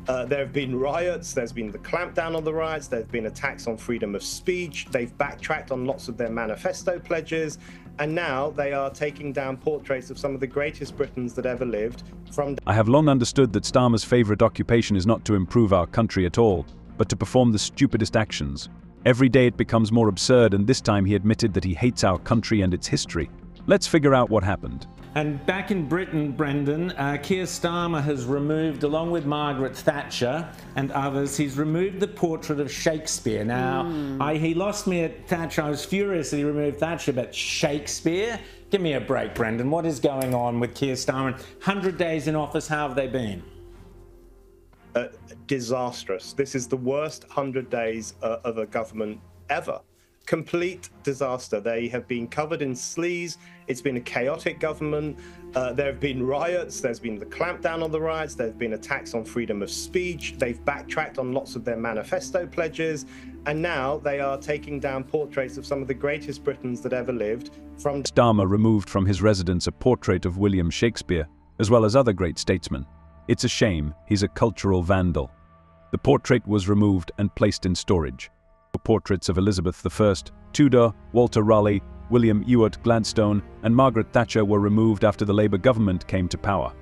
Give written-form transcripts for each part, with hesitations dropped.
There have been riots, there's been the clampdown on the riots, there's been attacks on freedom of speech, they've backtracked on lots of their manifesto pledges, and now they are taking down portraits of some of the greatest Britons that ever lived from... I have long understood that Starmer's favourite occupation is not to improve our country at all, but to perform the stupidest actions. Every day it becomes more absurd, and this time he admitted that he hates our country and its history. Let's figure out what happened. And back in Britain, Brendan, Keir Starmer has removed, along with Margaret Thatcher and others, he's removed the portrait of Shakespeare. Now, he lost me at Thatcher. I was furious that he removed Thatcher, but Shakespeare? Give me a break, Brendan. What is going on with Keir Starmer? 100 days in office, how have they been? Disastrous. This is the worst 100 days of a government ever. Complete disaster. They have been covered in sleaze. It's been a chaotic government. There have been riots. There's been the clampdown on the riots. There's been attacks on freedom of speech. They've backtracked on lots of their manifesto pledges. And now they are taking down portraits of some of the greatest Britons that ever lived from... Starmer removed from his residence a portrait of William Shakespeare, as well as other great statesmen. It's a shame. He's a cultural vandal. The portrait was removed and placed in storage. Portraits of Elizabeth I, Tudor, Walter Raleigh, William Ewart Gladstone, and Margaret Thatcher were removed after the Labour government came to power.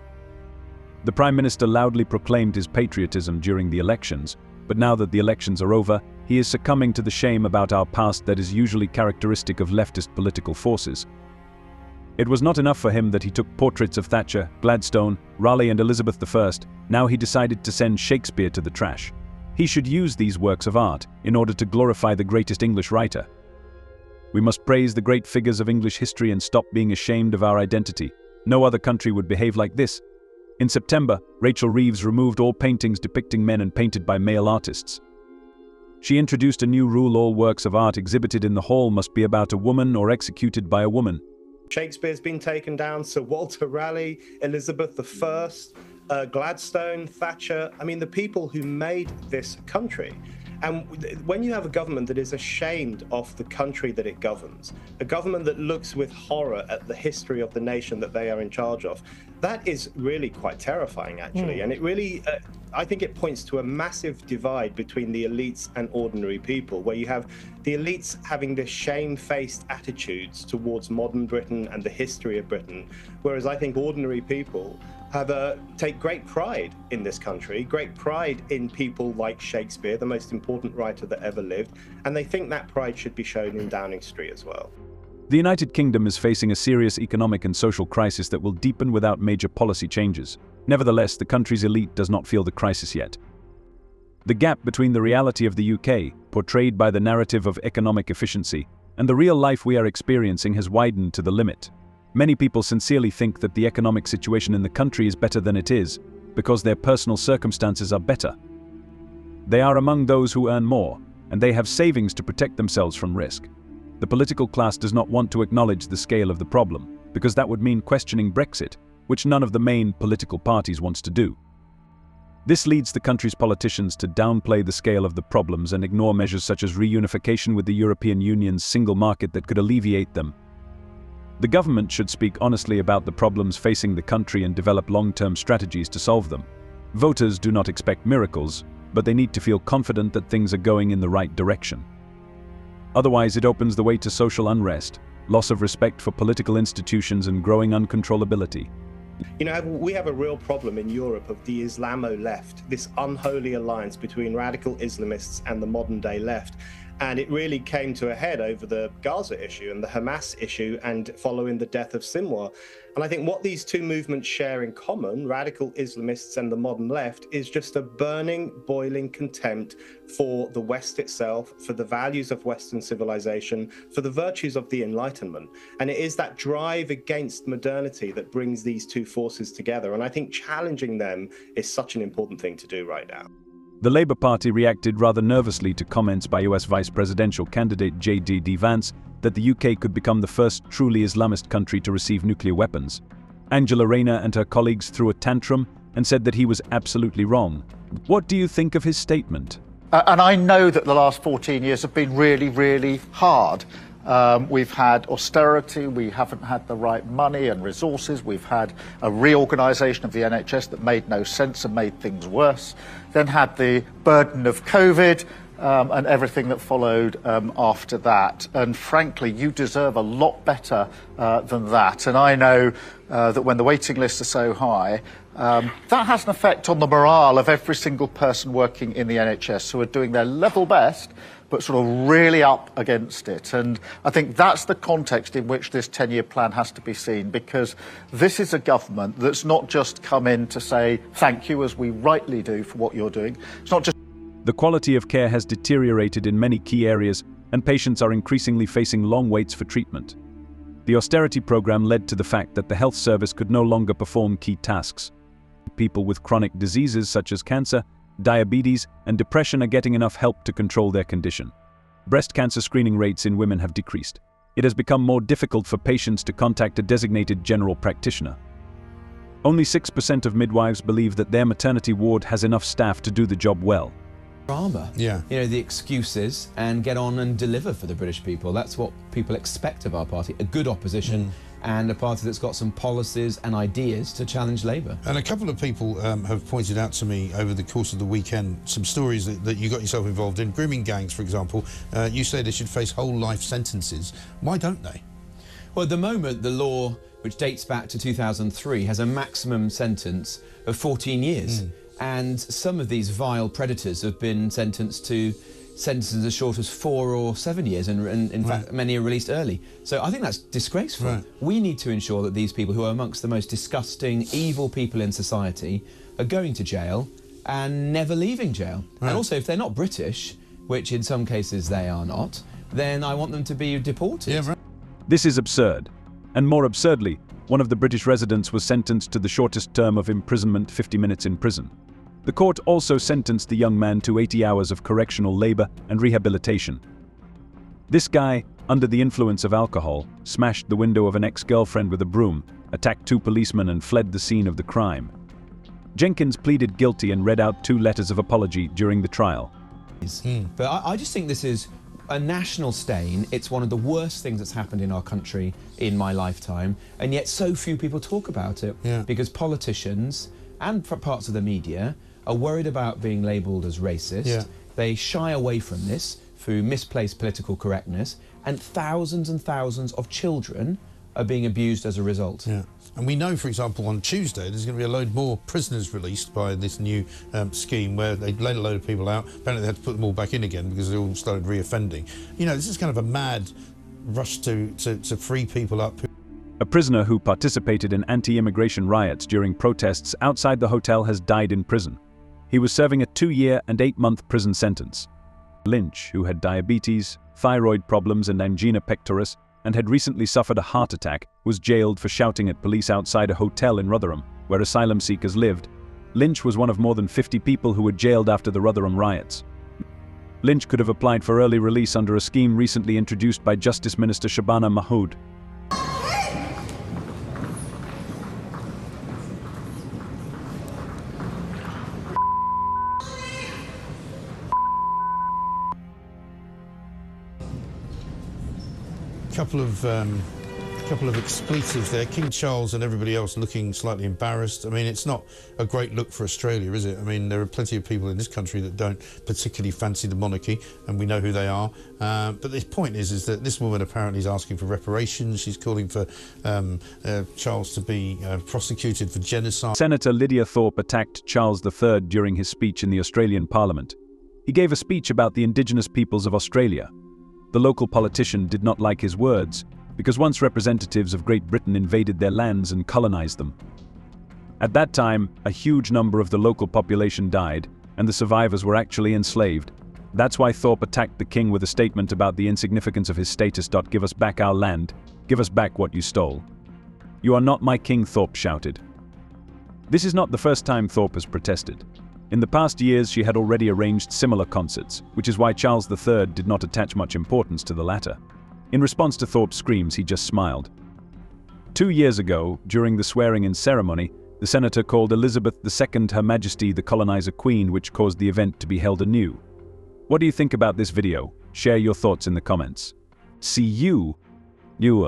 The Prime Minister loudly proclaimed his patriotism during the elections, but now that the elections are over, he is succumbing to the shame about our past that is usually characteristic of leftist political forces. It was not enough for him that he took portraits of Thatcher, Gladstone, Raleigh and Elizabeth I, now he decided to send Shakespeare to the trash. He should use these works of art in order to glorify the greatest English writer. We must praise the great figures of English history and stop being ashamed of our identity. No other country would behave like this. In September, Rachel Reeves removed all paintings depicting men and painted by male artists. She introduced a new rule: all works of art exhibited in the hall must be about a woman or executed by a woman. Shakespeare's been taken down, Sir Walter Raleigh, Elizabeth I, Gladstone, Thatcher, I mean, the people who made this country. And when you have a government that is ashamed of the country that it governs, a government that looks with horror at the history of the nation that they are in charge of, that is really quite terrifying, actually. And it really, I think it points to a massive divide between the elites and ordinary people, where you have the elites having this shamefaced attitudes towards modern Britain and the history of Britain, whereas I think ordinary people take great pride in this country, great pride in people like Shakespeare, the most important writer that ever lived, and they think that pride should be shown in Downing Street as well. The United Kingdom is facing a serious economic and social crisis that will deepen without major policy changes. Nevertheless, the country's elite does not feel the crisis yet. The gap between the reality of the UK, portrayed by the narrative of economic efficiency, and the real life we are experiencing has widened to the limit. Many people sincerely think that the economic situation in the country is better than it is, because their personal circumstances are better. They are among those who earn more, and they have savings to protect themselves from risk. The political class does not want to acknowledge the scale of the problem, because that would mean questioning Brexit, which none of the main political parties wants to do. This leads the country's politicians to downplay the scale of the problems and ignore measures such as reunification with the European Union's single market that could alleviate them. The government should speak honestly about the problems facing the country and develop long-term strategies to solve them. Voters do not expect miracles, but they need to feel confident that things are going in the right direction. Otherwise, it opens the way to social unrest, loss of respect for political institutions, and growing uncontrollability. You know, we have a real problem in Europe of the Islamo-left, this unholy alliance between radical Islamists and the modern-day left. And it really came to a head over the Gaza issue and the Hamas issue and following the death of Sinwar. And I think what these two movements share in common, radical Islamists and the modern left, is just a burning, boiling contempt for the West itself, for the values of Western civilization, for the virtues of the Enlightenment. And it is that drive against modernity that brings these two forces together. And I think challenging them is such an important thing to do right now. The Labour Party reacted rather nervously to comments by US vice presidential candidate J.D. Vance that the UK could become the first truly Islamist country to receive nuclear weapons. Angela Rayner and her colleagues threw a tantrum and said that he was absolutely wrong. What do you think of his statement? And I know that the last 14 years have been really, really hard. We've had austerity, we haven't had the right money and resources, we've had a reorganisation of the NHS that made no sense and made things worse, then had the burden of COVID, and everything that followed after that. And frankly, you deserve a lot better than that. And I know that when the waiting lists are so high, that has an effect on the morale of every single person working in the NHS who are doing their level best, but sort of really up against it. And I think that's the context in which this 10-year plan has to be seen, because this is a government that's not just come in to say thank you, as we rightly do, for what you're doing. It's not just... The quality of care has deteriorated in many key areas, and patients are increasingly facing long waits for treatment. The austerity program led to the fact that the health service could no longer perform key tasks. People with chronic diseases such as cancer, diabetes, and depression are getting enough help to control their condition. Breast cancer screening rates in women have decreased. It has become more difficult for patients to contact a designated general practitioner. Only 6% of midwives believe that their maternity ward has enough staff to do the job well. Drama. Yeah. You know, the excuses, and get on and deliver for the British people. That's what people expect of our party, a good opposition and a party that's got some policies and ideas to challenge Labour. And a couple of people have pointed out to me over the course of the weekend some stories that you got yourself involved in. Grooming gangs, for example. You say they should face whole life sentences. Why don't they? Well, at the moment, the law, which dates back to 2003, has a maximum sentence of 14 years. And some of these vile predators have been sentenced to sentences as short as 4 or 7 years, and in fact many are released early. So I think that's disgraceful. We need to ensure that these people, who are amongst the most disgusting, evil people in society, are going to jail and never leaving jail. And also, if they're not British, which in some cases they are not, then I want them to be deported. This is absurd. And more absurdly, one of the British residents was sentenced to the shortest term of imprisonment, 50 minutes in prison. The court also sentenced the young man to 80 hours of correctional labor and rehabilitation. This guy, under the influence of alcohol, smashed the window of an ex-girlfriend with a broom, attacked 2 policemen and fled the scene of the crime. Jenkins pleaded guilty and read out 2 letters of apology during the trial. But I just think this is a national stain. It's one of the worst things that's happened in our country in my lifetime, and yet so few people talk about it because politicians and parts of the media are worried about being labelled as racist. They shy away from this through misplaced political correctness, and thousands of children are being abused as a result. And we know, for example, on Tuesday there's going to be a load more prisoners released by this new scheme where they let a load of people out. Apparently they had to put them all back in again because they all started reoffending. You know, this is kind of a mad rush to free people up. A prisoner who participated in anti-immigration riots during protests outside the hotel has died in prison. He was serving a 2-year and 8-month prison sentence. Lynch, who had diabetes, thyroid problems and angina pectoris, and had recently suffered a heart attack, was jailed for shouting at police outside a hotel in Rotherham, where asylum seekers lived. Lynch was one of more than 50 people who were jailed after the Rotherham riots. Lynch could have applied for early release under a scheme recently introduced by Justice Minister Shabana Mahmood. Couple of expletives there. King Charles and everybody else looking slightly embarrassed. I mean, it's not a great look for Australia, is it? I mean, there are plenty of people in this country that don't particularly fancy the monarchy, and we know who they are. But the point is that this woman apparently is asking for reparations. She's calling for Charles to be prosecuted for genocide. Senator Lydia Thorpe attacked Charles III during his speech in the Australian Parliament. He gave a speech about the Indigenous peoples of Australia. The local politician did not like his words, because once representatives of Great Britain invaded their lands and colonized them. At that time, a huge number of the local population died, and the survivors were actually enslaved. That's why Thorpe attacked the king with a statement about the insignificance of his status. Give us back our land, give us back what you stole. You are not my king, Thorpe shouted. This is not the first time Thorpe has protested. In the past years, she had already arranged similar concerts, which is why Charles III did not attach much importance to the latter. In response to Thorpe's screams, he just smiled. 2 years ago, during the swearing-in ceremony, the senator called Elizabeth II Her Majesty the Colonizer Queen, which caused the event to be held anew. What do you think about this video? Share your thoughts in the comments. See you. You